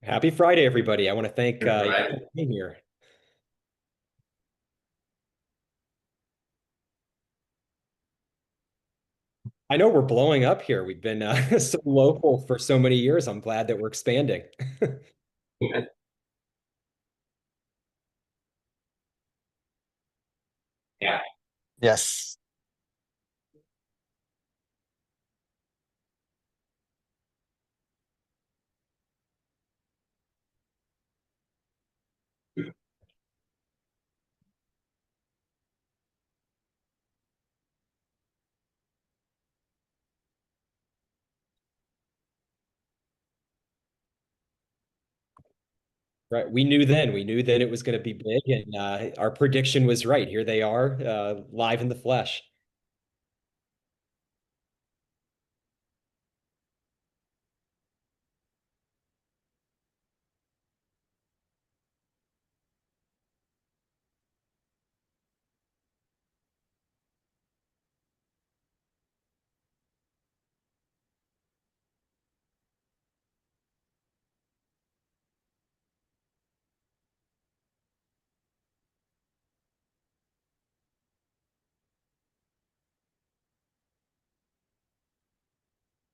Happy Friday, everybody. I want to thank you Right. for being here. I know we're blowing up here. We've been so local for so many years. I'm glad that we're expanding. Yeah. Yes. Right. We knew then it was going to be big, and our prediction was right. Here they are, live in the flesh.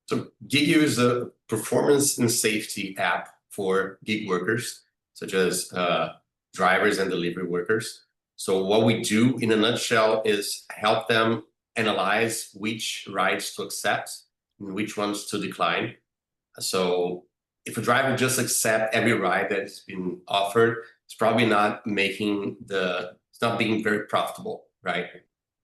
So GigU is a performance and safety app for gig workers, such as drivers and delivery workers. So what we do in a nutshell is help them analyze which rides to accept and which ones to decline. So if a driver just accept every ride that's been offered, it's probably not it's not being very profitable, right?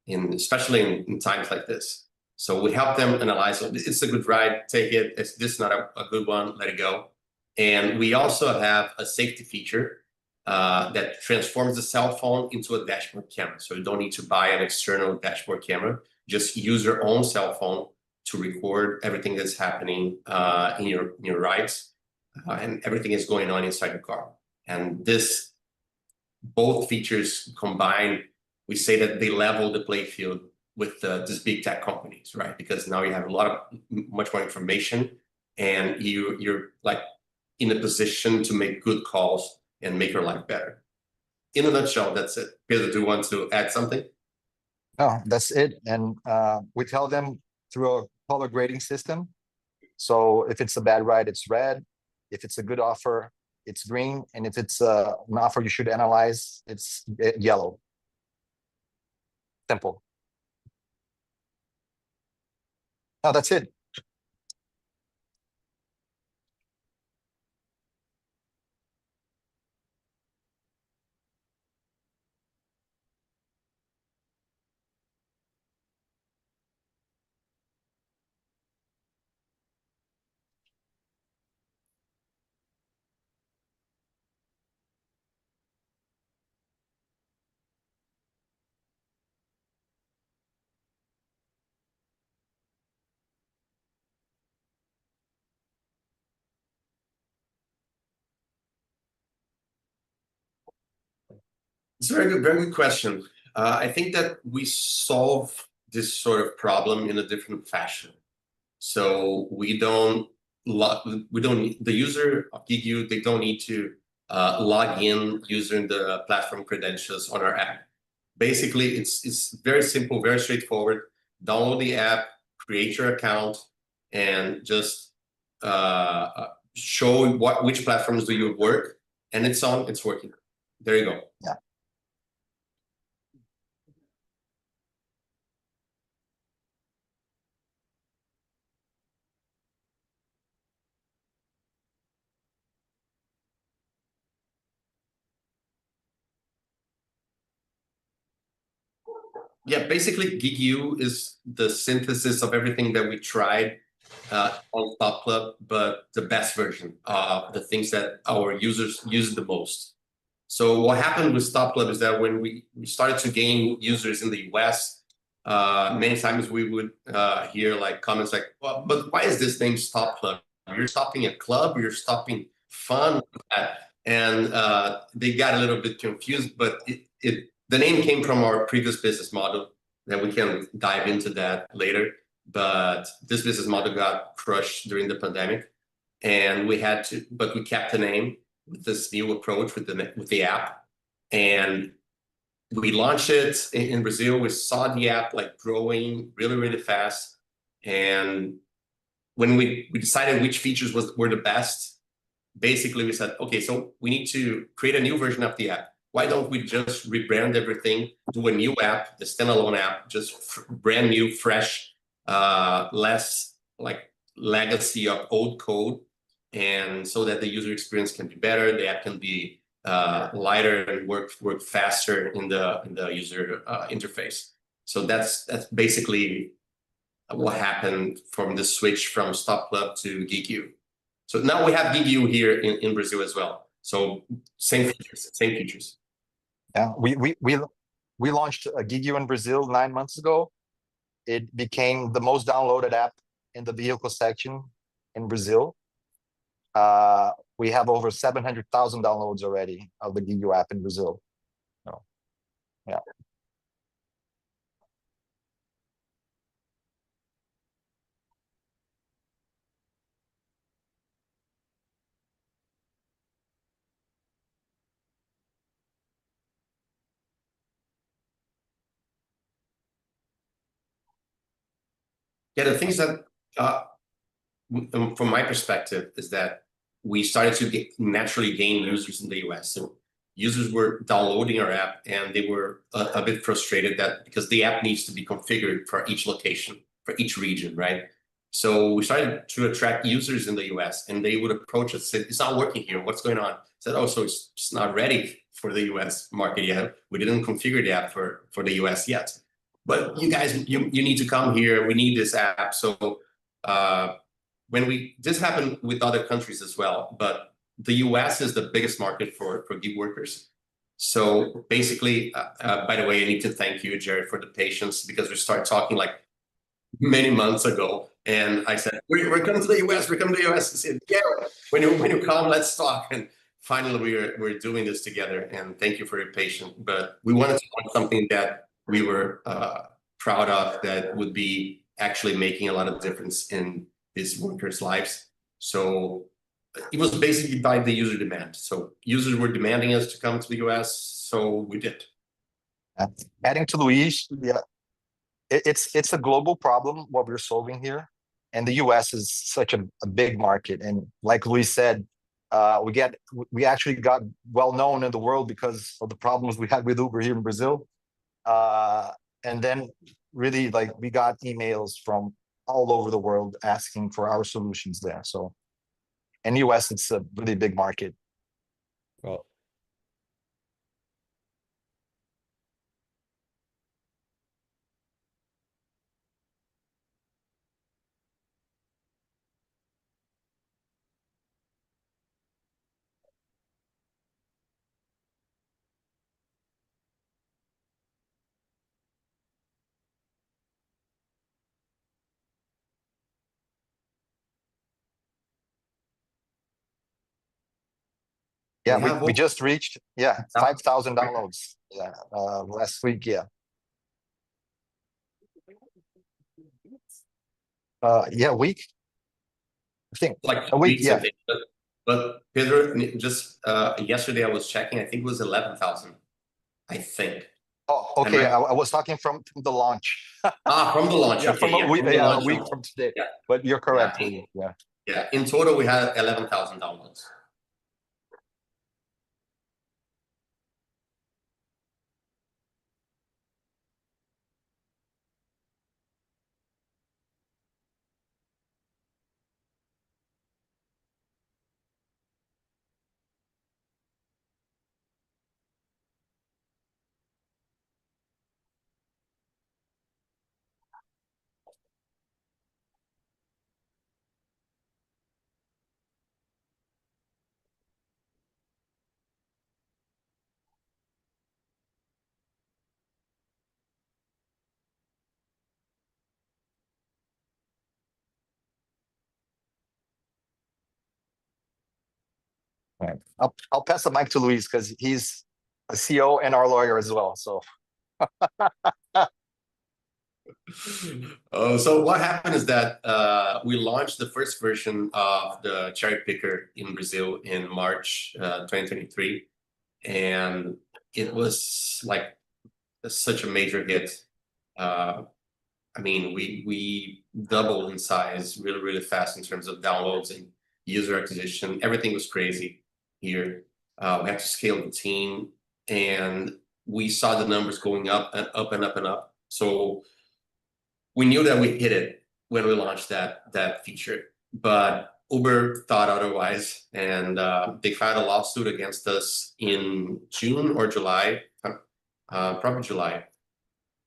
Especially in times like this. So we help them analyze, it's a good ride, take it. It's this is not a good one, let it go. And we also have a safety feature that transforms the cell phone into a dashboard camera. So you don't need to buy an external dashboard camera. Just use your own cell phone to record everything that's happening in your rides, and everything is going on inside the car. And both features combined, we say that they level the play field with these big tech companies, right? Because now you have much more information, and you're like in a position to make good calls and make your life better. In a nutshell, that's it. Pedro, do you want to add something? No, that's it. And we tell them through a color grading system. So if it's a bad ride, it's red. If it's a good offer, it's green. And if it's an offer you should analyze, it's yellow. Simple. No, that's it. It's a very good question. I think that we solve this sort of problem in a different fashion. So the user of GigU, they don't need to log in using the platform credentials on our app. Basically, it's very simple, very straightforward. Download the app, create your account, and just show which platforms do you work, and it's working. There you go. Yeah. Yeah, basically GigU is the synthesis of everything that we tried on Top Club, but the best version of the things that our users use the most. So what happened with Stop Club is that when we started to gain users in the US, many times we would hear like comments like, well, but why is this name Stop Club? You're stopping a club, you're stopping fun. And they got a little bit confused, but the name came from our previous business model, that we can dive into that later. But this business model got crushed during the pandemic. and we had to, but we kept the name with this new approach with the app, and we launched it in Brazil. We saw the app like growing really, really fast, and when we decided which features were the best, basically we said, okay, so we need to create a new version of the app. Why don't we just rebrand everything, do a new app, the standalone app, just brand new, fresh, less like legacy of old code, and so that the user experience can be better, the app can be lighter and work faster in the user interface. So that's basically what happened from the switch from Stop Club to GigU. So now we have GigU here in Brazil as well. So same features. Yeah, we launched a GigU in Brazil 9 months ago. It became the most downloaded app in the vehicle section in Brazil. We have over 700,000 downloads already of the GigU app in Brazil. So, yeah. Yeah, the things that, from my perspective, is that we started to naturally gain users in the US. So users were downloading our app and they were a bit frustrated that because the app needs to be configured for each location, for each region, right? So we started to attract users in the US, and they would approach us and say, it's not working here. What's going on? I said, oh, so it's just not ready for the US market yet. We didn't configure the app for the US yet. But you guys, you need to come here. We need this app. So this happened with other countries as well, but the US is the biggest market for gig workers. So basically, by the way, I need to thank you, Jared, for the patience, because we started talking like many months ago, and I said, we're coming to the US, we're coming to the US. I said, yeah, when you come, let's talk. And finally, we're doing this together, and thank you for your patience. But we wanted to launch something that we were proud of, that would be actually making a lot of difference in these workers' lives. So it was basically by the user demand. So users were demanding us to come to the US, so we did. Adding to Luis, yeah, it's a global problem what we're solving here, and the US is such a big market. And like Luis said, we actually got well known in the world because of the problems we had with Uber here in Brazil. And then really, like, we got emails from all over the world asking for our solutions there. So in US, it's a really big market. Well, Yeah, we just reached 5,000 downloads. Yeah, last week. Yeah. Yeah, a week. I think like a week. weeks, Yeah. I think. But Pedro, just yesterday I was checking. I think it was 11,000. I think. Oh, okay. I was talking from the launch. From the launch. Yeah, Okay, from a week. from the Yeah, a launch. week from today. Yeah, But you're correct. yeah. Yeah. Yeah. In total, we had 11,000 downloads. Right. I'll pass the mic to Luis because he's a CEO and our lawyer as well. So Oh, so what happened is that we launched the first version of the cherry picker in Brazil in March 2023, and it was like such a major hit. I mean, we doubled in size really fast in terms of downloads and user acquisition. Everything was crazy here. We had to scale the team, and we saw the numbers going up and up and up and up. So we knew that we hit it when we launched that feature, but Uber thought otherwise, and they filed a lawsuit against us in June or July, probably July.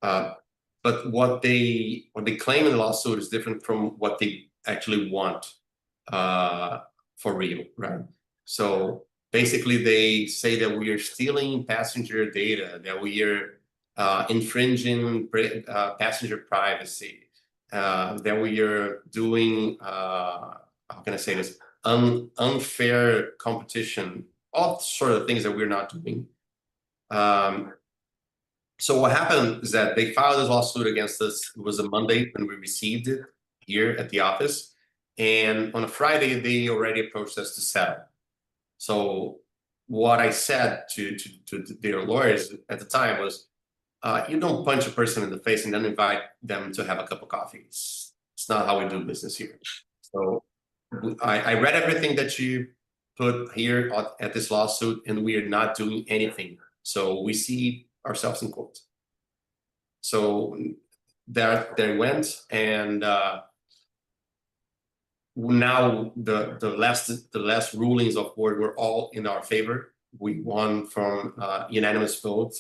But what they claim in the lawsuit is different from what they actually want for real, right? So basically, they say that we are stealing passenger data, that we are infringing passenger privacy, that we are doing how can I say this, unfair competition, all sort of things that we're not doing. So what happened is that they filed this lawsuit against us. It was a Monday when we received it here at the office, and on a Friday they already approached us to settle. So what I said to their lawyers at the time was, you don't punch a person in the face and then invite them to have a cup of coffee. It's not how we do business here. So I read everything that you put here at this lawsuit, and we are not doing anything. So we see ourselves in court. So there they went, and now the last rulings of court were all in our favor. We won from unanimous vote,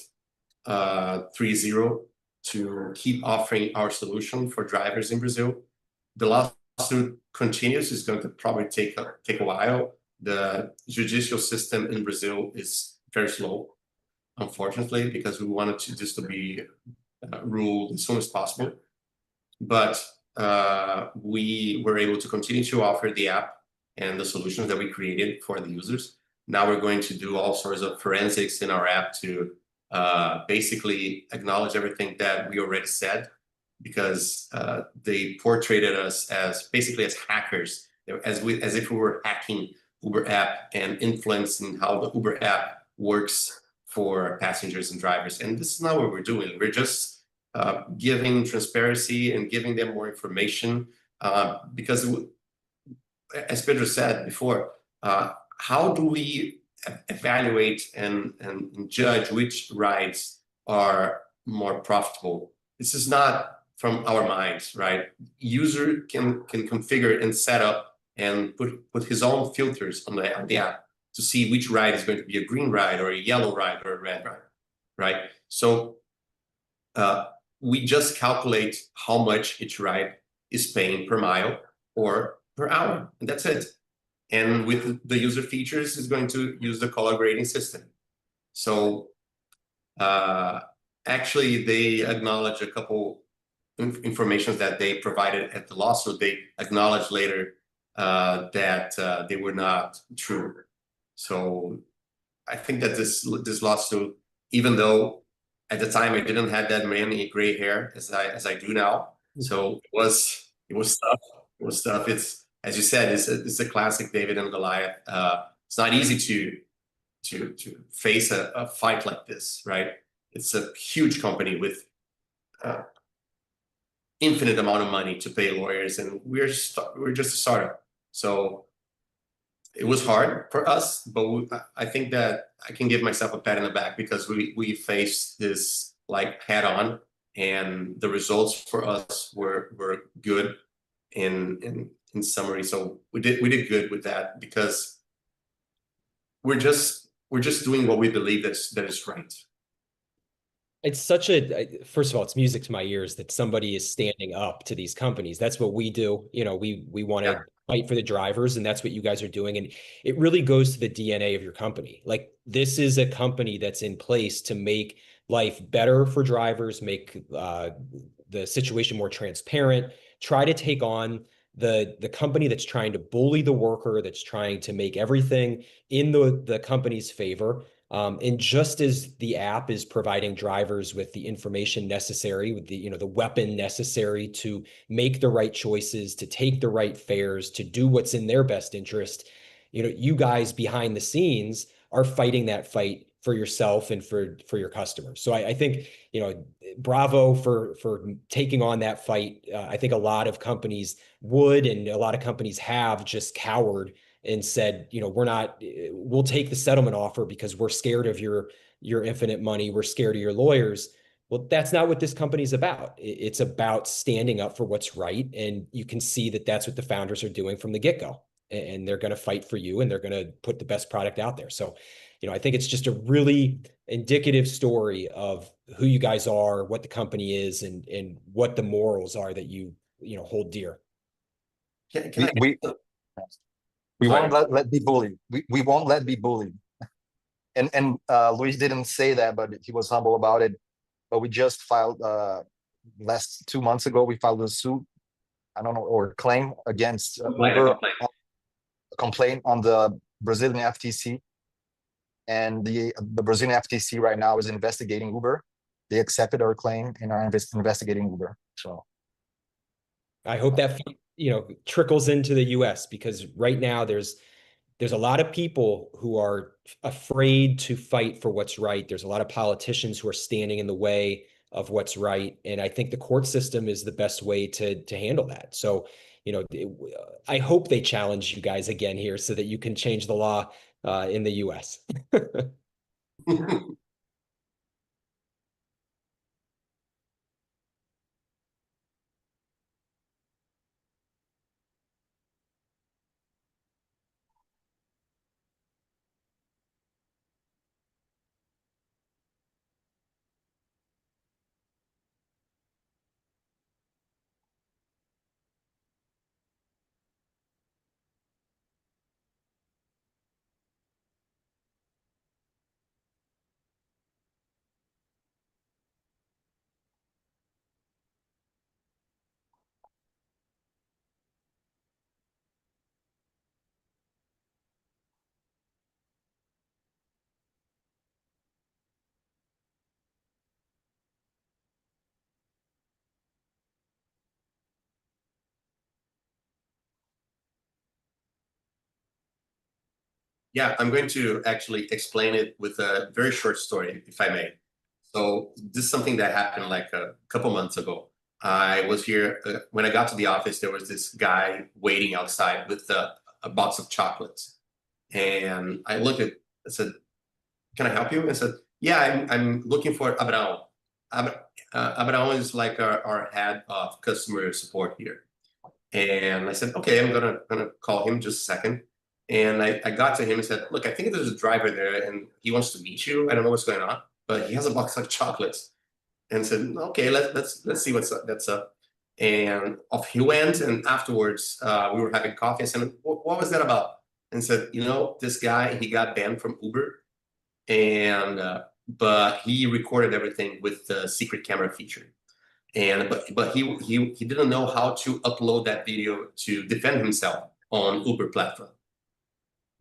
3-0, to keep offering our solution for drivers in Brazil. The lawsuit continues. It's going to probably take a while. The judicial system in Brazil is very slow, unfortunately, because we wanted this to be ruled as soon as possible. But we were able to continue to offer the app and the solutions that we created for the users. Now we're going to do all sorts of forensics in our app to basically acknowledge everything that we already said, because they portrayed us as basically as hackers, as if we were hacking Uber app and influencing how the Uber app works for passengers and drivers. And this is not what we're doing. We're just giving transparency and giving them more information, because as Pedro said before, how do we evaluate and judge which rides are more profitable? This is not from our minds, right? User can configure and set up and put his own filters on the app to see which ride is going to be a green ride or a yellow ride or a red ride, right? So we just calculate how much each ride is paying per mile or per hour, and that's it. And with the user features, is going to use the color grading system. So actually, they acknowledge a couple information that they provided at the lawsuit. They acknowledged later that they were not true. So I think that this lawsuit, even though at the time I didn't have that many gray hair as I do now, so it was tough. It was tough. It's, as you said, it's a classic David and Goliath. It's not easy to face a fight like this, right? It's a huge company with infinite amount of money to pay lawyers, and we're just a startup. So it was hard for us, but I think that I can give myself a pat on the back, because we faced this like head on, and the results for us were good in summary. So we did good with that, because we're just doing what we believe that is right. It's such first of all, it's music to my ears that somebody is standing up to these companies. That's what we do. You know, we want to fight for the drivers, and that's what you guys are doing. And it really goes to the DNA of your company. Like, this is a company that's in place to make life better for drivers, make the situation more transparent, try to take on the company that's trying to bully the worker, that's trying to make everything in the company's favor. And just as the app is providing drivers with the information necessary, with the weapon necessary to make the right choices, to take the right fares, to do what's in their best interest, you guys behind the scenes are fighting that fight for yourself and for your customers. So I think, bravo for taking on that fight. I think a lot of companies would, and a lot of companies have just cowered and said, we'll take the settlement offer because we're scared of your infinite money. We're scared of your lawyers. Well, that's not what this company's about. It's about standing up for what's right. And you can see that that's what the founders are doing from the get-go. And they're going to fight for you, and they're going to put the best product out there. So, I think it's just a really indicative story of who you guys are, what the company is, and what the morals are that you hold dear. Can We I? we, we Sorry. won't let be bullied. We won't let be bullied. And Luis didn't say that, but he was humble about it. But we just filed last 2 months ago. We filed a suit, I don't know, or claim against Uber, a complaint on the Brazilian FTC, and the Brazilian FTC right now is investigating Uber. They accepted our claim and are investigating Uber. So I hope that trickles into the US, because right now there's a lot of people who are afraid to fight for what's right. There's a lot of politicians who are standing in the way of what's right. And I think the court system is the best way to handle that. So, I hope they challenge you guys again here so that you can change the law in the US. Yeah, I'm going to actually explain it with a very short story, if I may. So this is something that happened like a couple months ago. I was here when I got to the office. There was this guy waiting outside with a box of chocolates, and I looked at. I said, "Can I help you?" I said, "Yeah, I'm looking for Abraão. Abraão is like our head of customer support here." And I said, "Okay, I'm gonna call him just a second." And I got to him and said, "Look, I think there's a driver there, and he wants to meet you. I don't know what's going on, but he has a box of chocolates." And said, "Okay, let's see that's up." And off he went. And afterwards, we were having coffee. I said, "What was that about?" And said, "This guy, he got banned from Uber, and but he recorded everything with the secret camera feature. And but he didn't know how to upload that video to defend himself on Uber platform.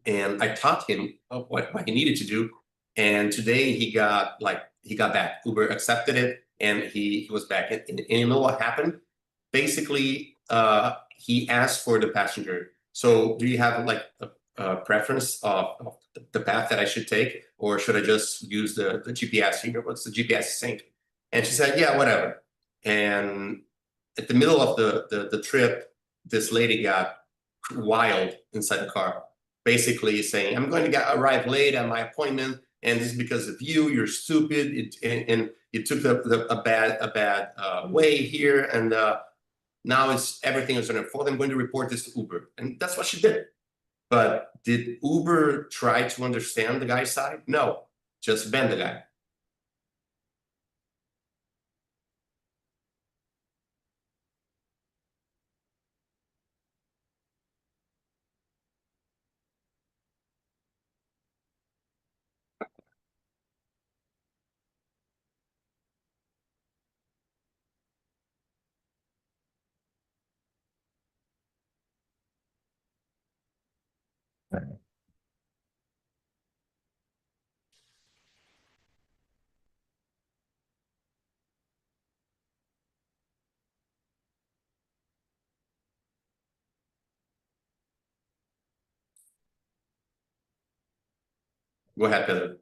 And I taught him what he needed to do. And today he got back. Uber accepted it, and he was back. And you know what happened? Basically, he asked for the passenger. So, do you have like a preference of the path that I should take, or should I just use the GPS here? What's the GPS saying? And she said, "Yeah, whatever." And at the middle of the trip, this lady got wild inside the car, basically saying, "I'm going to arrive late at my appointment, and this is because of you. You're stupid, and you took a bad way here, and now everything is going to fault. I'm going to report this to Uber." And that's what she did. But did Uber try to understand the guy's side? No, just ban the guy. Go ahead, Pedro.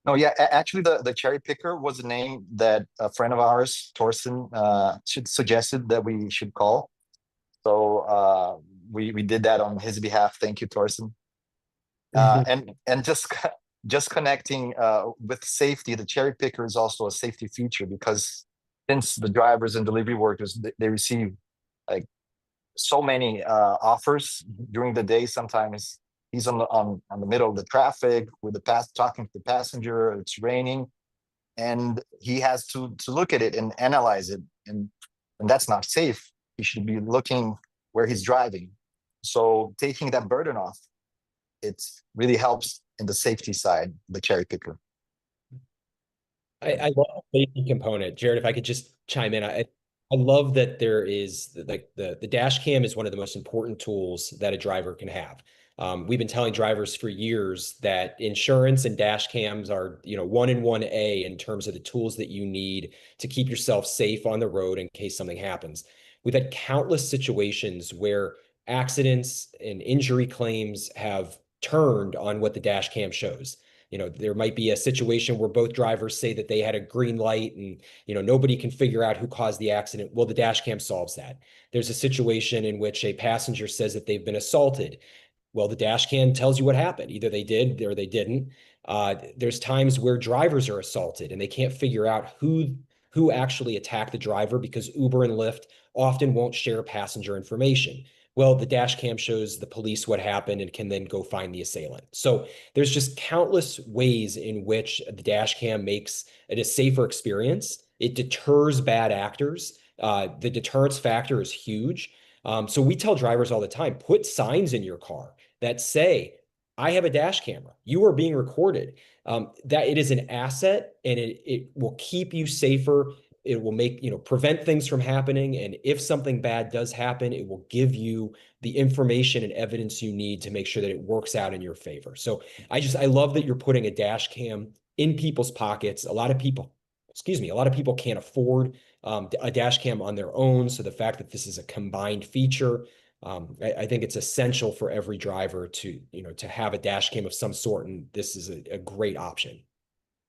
No, yeah, actually, the cherry picker was a name that a friend of ours, Torsten, suggested that we should call. So we did that on his behalf. Thank you, Torsten. And just connecting with safety, the cherry picker is also a safety feature, because since the drivers and delivery workers, they receive like so many offers during the day. Sometimes he's on the middle of the traffic with talking to the passenger. It's raining, and he has to look at it and analyze it, and that's not safe. He should be looking where he's driving. So taking that burden off, it really helps in the safety side, the cherry picker. I love the safety component. Jared, if I could just chime in, I love that there is like the dash cam is one of the most important tools that a driver can have. We've been telling drivers for years that insurance and dash cams are, 1 and 1A in terms of the tools that you need to keep yourself safe on the road in case something happens. We've had countless situations where accidents and injury claims have turned on what the dash cam shows. There might be a situation where both drivers say that they had a green light and, nobody can figure out who caused the accident. Well, the dash cam solves that. There's a situation in which a passenger says that they've been assaulted. Well, the dash cam tells you what happened. Either they did or they didn't. There's times where drivers are assaulted and they can't figure out who actually attacked the driver, because Uber and Lyft often won't share passenger information. Well, the dash cam shows the police what happened and can then go find the assailant. So there's just countless ways in which the dash cam makes it a safer experience. It deters bad actors. The deterrence factor is huge. So we tell drivers all the time, put signs in your car that say, I have a dash camera. You are being recorded. That it is an asset, and it will keep you safer. It will prevent things from happening. And if something bad does happen, it will give you the information and evidence you need to make sure that it works out in your favor. So I love that you're putting a dash cam in people's pockets. A lot of people can't afford a dash cam on their own. So the fact that this is a combined feature, I think it's essential for every driver to have a dash cam of some sort. And this is a great option.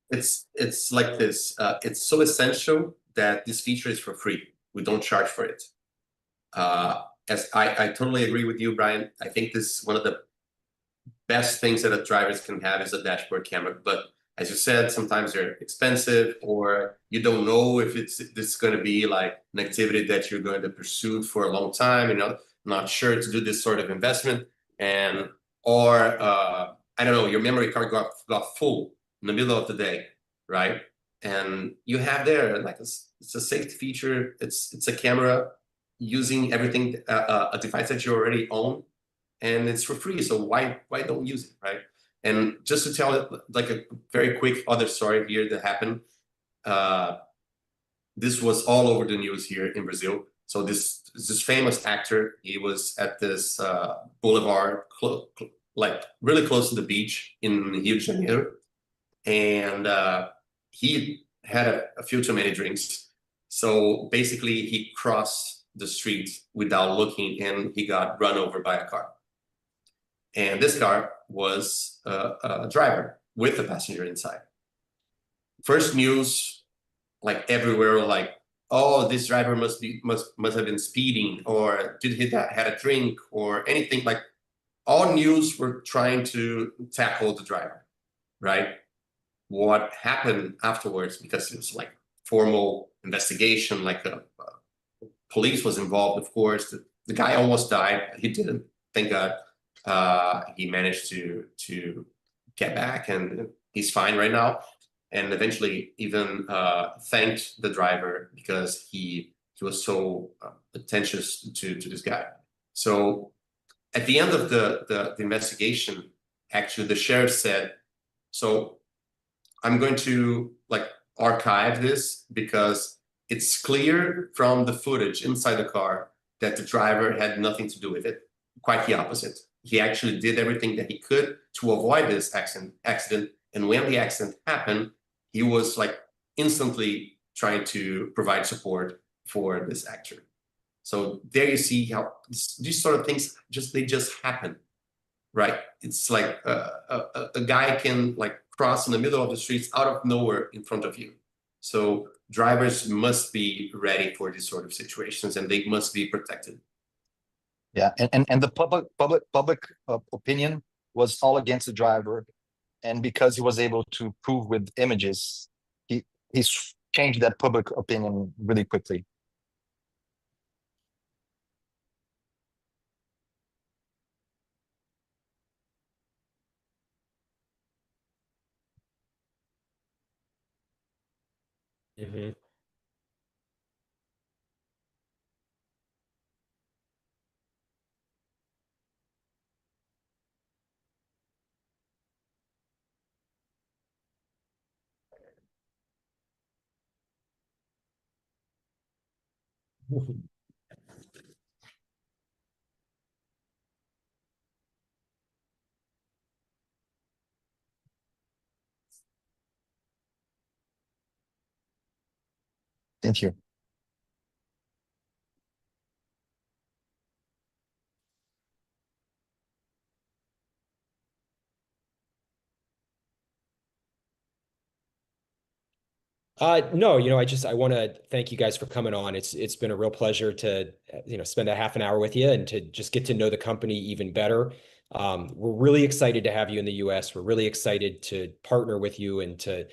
It's like this. It's so essential that this feature is for free. We don't charge for it. As I totally agree with you, Brian. I think this is one of the best things that a drivers can have is a dashboard camera. But as you said, sometimes they're expensive, or you don't know if this is going to be like an activity that you're going to pursue for a long time. Not sure to do this sort of investment, or I don't know, your memory card got full in the middle of the day, right? And you have there like it's a safety feature. It's a camera using everything, a device that you already own, and it's for free. So why don't use it, right? And just to tell like a very quick other story here that happened. This was all over the news here in Brazil. So this famous actor, he was at this boulevard, like really close to the beach in Rio de Janeiro. And he had a few too many drinks. So basically he crossed the street without looking, and he got run over by a car. And this car was a driver with a passenger inside. First news, like everywhere, like, oh, this driver must have been speeding, or did he had a drink, or anything. Like all news were trying to tackle the driver, right? What happened afterwards, because it was like formal investigation, like police was involved, of course. The guy almost died. He didn't, thank God. He managed to get back, and he's fine right now. And eventually even thanked the driver because he was so attentive to this guy. So at the end of the investigation, actually the sheriff said, so I'm going to like archive this because it's clear from the footage inside the car that the driver had nothing to do with it. Quite the opposite. He actually did everything that he could to avoid this accident. And when the accident happened, he was like instantly trying to provide support for this actor. So there you see how these sort of things just happen. right? It's like a guy can like cross in the middle of the streets out of nowhere in front of you. So drivers must be ready for these sort of situations, and they must be protected. Yeah, and the public opinion was all against the driver, and because he was able to prove with images, he's changed that public opinion really quickly. Mhm. Thank you. No, I want to thank you guys for coming on. It's been a real pleasure to spend a half an hour with you and to just get to know the company even better. We're really excited to have you in the US. We're really excited to partner with you and to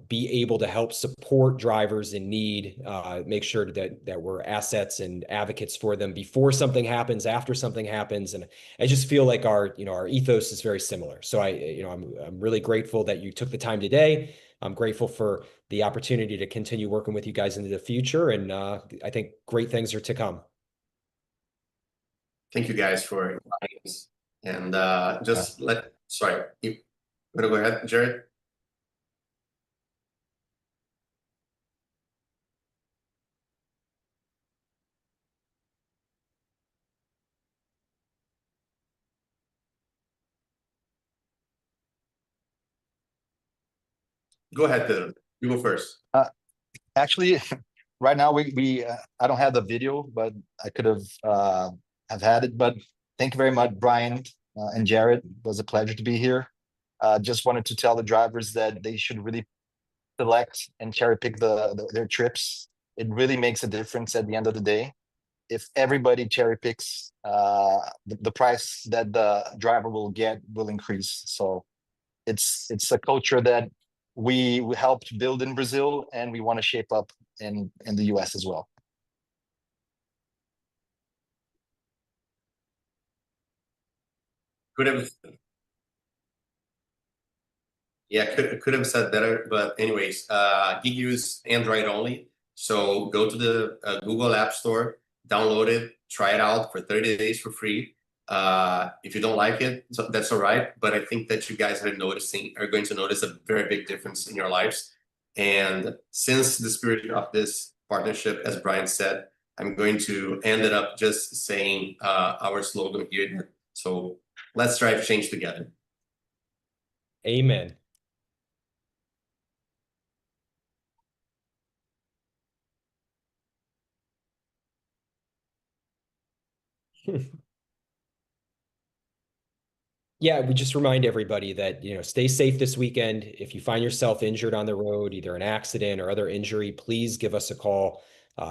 be able to help support drivers in need, make sure that we're assets and advocates for them before something happens, after something happens. And I just feel like our ethos is very similar. So I'm really grateful that you took the time today. I'm grateful for the opportunity to continue working with you guys into the future. And I think great things are to come. Thank you guys for inviting us. And Yeah. sorry, you want to go ahead, Jared? Go ahead, Pedro. You go first. Actually, right now we I don't have the video, but I could have had it. But thank you very much, Brian and Jared. It was a pleasure to be here. Just wanted to tell the drivers that they should really select and cherry pick their trips. It really makes a difference at the end of the day. If everybody cherry picks, the price that the driver will get will increase. So it's a culture that we helped build in Brazil, and we want to shape up in the US as well. Could have, yeah, could have said better, but anyways, GigU is Android only. So go to the Google App Store, download it, try it out for 30 days for free. If you don't like it, so that's all right. But I think that you guys are going to notice a very big difference in your lives. And since the spirit of this partnership, as Brian said, I'm going to end it up just saying our slogan here. So let's drive change together. Amen. Yeah, we just remind everybody that, stay safe this weekend. If you find yourself injured on the road, either an accident or other injury, please give us a call.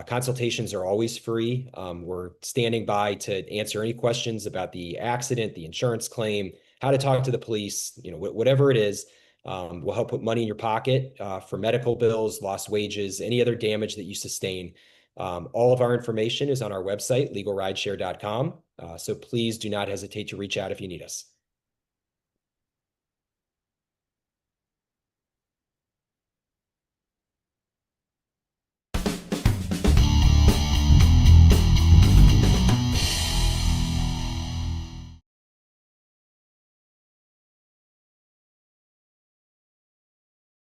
Consultations are always free. We're standing by to answer any questions about the accident, the insurance claim, how to talk to the police, whatever it is. We'll help put money in your pocket for medical bills, lost wages, any other damage that you sustain. All of our information is on our website, legalrideshare.com. So please do not hesitate to reach out if you need us.